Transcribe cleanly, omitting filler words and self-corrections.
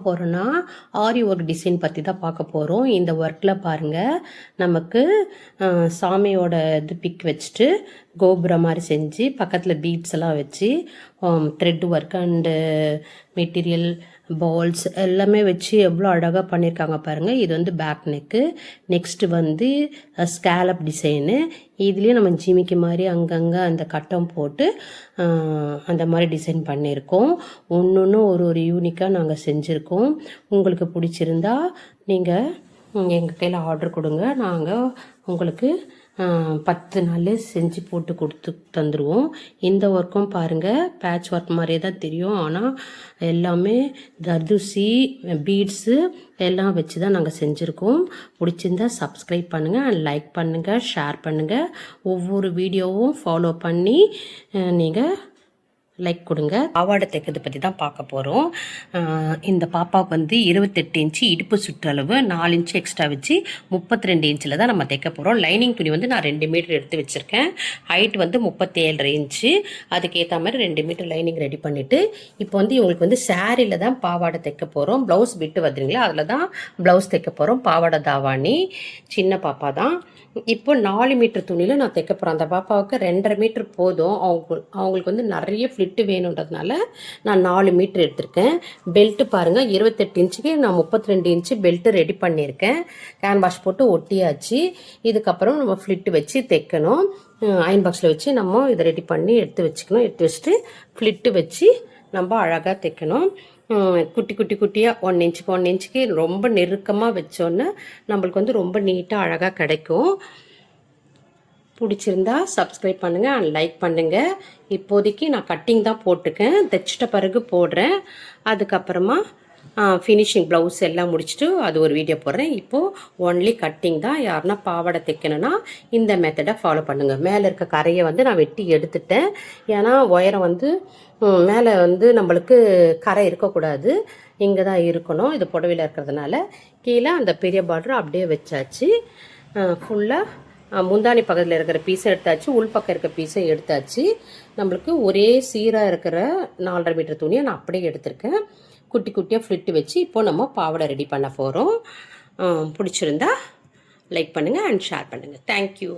போகிறோன்னா ஆரி work design பற்றி தான் பார்க்க போகிறோம். இந்த ஒர்க்கில் பாருங்கள், நமக்கு சாமியோட இது பிக் வச்சுட்டு கோபுரம் மாதிரி செஞ்சு பக்கத்தில் பீட்ஸ் எல்லாம் வச்சு thread work and material balls எல்லாமே வச்சு எவ்வளோ அழகாக பண்ணியிருக்காங்க பாருங்கள். இது வந்து பேக் நெக்கு. நெக்ஸ்ட்டு வந்து ஸ்கேலப் டிசைனு. இதுலேயும் நம்ம ஜிமிக்கி மாதிரி அங்கங்கே அந்த கட்டம் போட்டு அந்த மாதிரி டிசைன் பண்ணியிருக்கோம். ஒன்று ஒரு யூனிக்காக நாங்கள் செஞ்சுருக்கோம். உங்களுக்கு பிடிச்சிருந்தா நீங்கள் எங்கள் கையில் ஆர்டர் கொடுங்க. நாங்கள் உங்களுக்கு 10 நாள் செஞ்சு போட்டு கொடுத்து தந்துடுவோம். இந்த ஒர்க்கும் பாருங்கள், பேட்ச் ஒர்க் மாதிரியே தான் தெரியும். ஆனால் எல்லாமே தர்தூசி பீட்ஸு எல்லாம் வச்சு தான் நாங்கள் செஞ்சுருக்கோம். பிடிச்சிருந்தா சப்ஸ்கிரைப் பண்ணுங்கள், லைக் பண்ணுங்கள், ஷேர் பண்ணுங்கள். ஒவ்வொரு வீடியோவும் ஃபாலோ பண்ணி நீங்கள் லைக் கொடுங்க. பாவாடை தைக்கிறது பற்றி தான் பார்க்க போகிறோம். இந்த பாப்பாவுக்கு வந்து 28 இன்ச்சு இடுப்பு சுற்றளவு, 4 இன்ச்சு எக்ஸ்ட்ரா வச்சு 32 இன்ச்சில் தான் நம்ம தைக்க போகிறோம். லைனிங் துணி வந்து நான் 2 மீட்டர் எடுத்து வச்சுருக்கேன். ஹைட் வந்து 37.5 இன்ச்சு. அதுக்கேற்ற மாதிரி 2 மீட்டர் லைனிங் ரெடி பண்ணிவிட்டு இப்போ வந்து இவங்களுக்கு வந்து சாரியில் தான் பாவாடை தைக்க போகிறோம். ப்ளவுஸ் விட்டு வந்துடுங்களா, அதில் தான் ப்ளவுஸ் தைக்க போகிறோம். பாவாடை தாவாணி, சின்ன பாப்பா தான். இப்போ 4 மீட்டர் துணியில் நான் தைக்க போகிறேன். அந்த பாப்பாவுக்கு 2.5 மீட்டர் போதும். அவங்களுக்கு வந்து நிறைய ஃப்ளிட்டு வேணுன்றதுனால நான் 4 மீட்டர் எடுத்திருக்கேன். பெல்ட்டு பாருங்கள், 28 இன்ச்சுக்கு நான் 32 இன்ச்சு பெல்ட்டு ரெடி பண்ணியிருக்கேன். கேன்வாஷ் போட்டு ஒட்டியாச்சு. இதுக்கப்புறம் நம்ம ஃப்ளிட்டு வச்சு தைக்கணும். அயன் பாக்ஸில் வச்சு நம்ம இதை ரெடி பண்ணி எடுத்து வச்சுக்கணும். எடுத்து வச்சுட்டு ஃப்ளிட்டு வச்சு நம்ம அழகாக தைக்கணும். குட்டி குட்டி குட்டியாக 1 இன்ச்சுக்கு ரொம்ப நெருக்கமாக வச்சோன்னு நம்மளுக்கு வந்து ரொம்ப நீட்டாக அழகாக கிடைக்கும். பிடிச்சிருந்தா சப்ஸ்கிரைப் பண்ணுங்கள் அண்ட் லைக் பண்ணுங்கள். இப்போதைக்கு நான் கட்டிங் தான் போட்டுக்கேன், தைச்சிட்ட பிறகு போடுறேன். அதுக்கப்புறமா ஃபினிஷிங் ப்ளவுஸ் எல்லாம் முடிச்சுட்டு அது ஒரு வீடியோ போடுறேன். இப்போது ஒன்லி கட்டிங் தான். யாருன்னா பாவாடை தைக்கணுன்னா இந்த மெத்தடை ஃபாலோ பண்ணுங்கள். மேலே இருக்க கரையை வந்து நான் வெட்டி எடுத்துட்டேன். ஏன்னா உயரம் வந்து மேலே வந்து நம்மளுக்கு கரை இருக்கக்கூடாது, இங்கே தான் இருக்கணும். இது புடவையில் இருக்கிறதுனால கீழே அந்த பெரிய பார்டர் அப்படியே வச்சாச்சு. ஃபுல்லாக முந்தானி பக்கத்தில் இருக்கிற பீஸை எடுத்தாச்சு, உள்பக்கம் இருக்க பீஸை எடுத்தாச்சு. நம்மளுக்கு ஒரே சீராக இருக்கிற 4.5 மீட்டர் துணியை நான் அப்படியே எடுத்திருக்கேன். குட்டி குட்டியாக ஃப்ளிட்டு வச்சு இப்போ நம்ம பாவாடை ரெடி பண்ண போகிறோம். பிடிச்சிருந்தா லைக் பண்ணுங்கள் அண்ட் ஷேர் பண்ணுங்கள். தேங்க்யூ.